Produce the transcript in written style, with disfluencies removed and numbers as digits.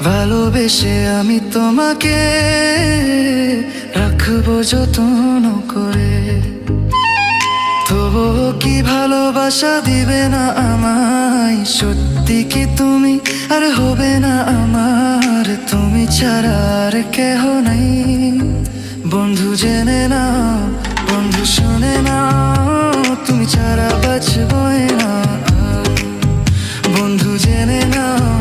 ভালোবেসে আমি তোমাকে রাখবো যত্ন করে। তবুও কি ভালোবাসা দিবে না আমায়? সত্যি কি তুমি আর হবে না আমার? তুমি ছাড়া আর কেহ নাই। বন্ধু জেনে নাও, বন্ধু শুনে নাও, তুমি ছাড়া বাঁচবই না। বন্ধু জেনে নাও,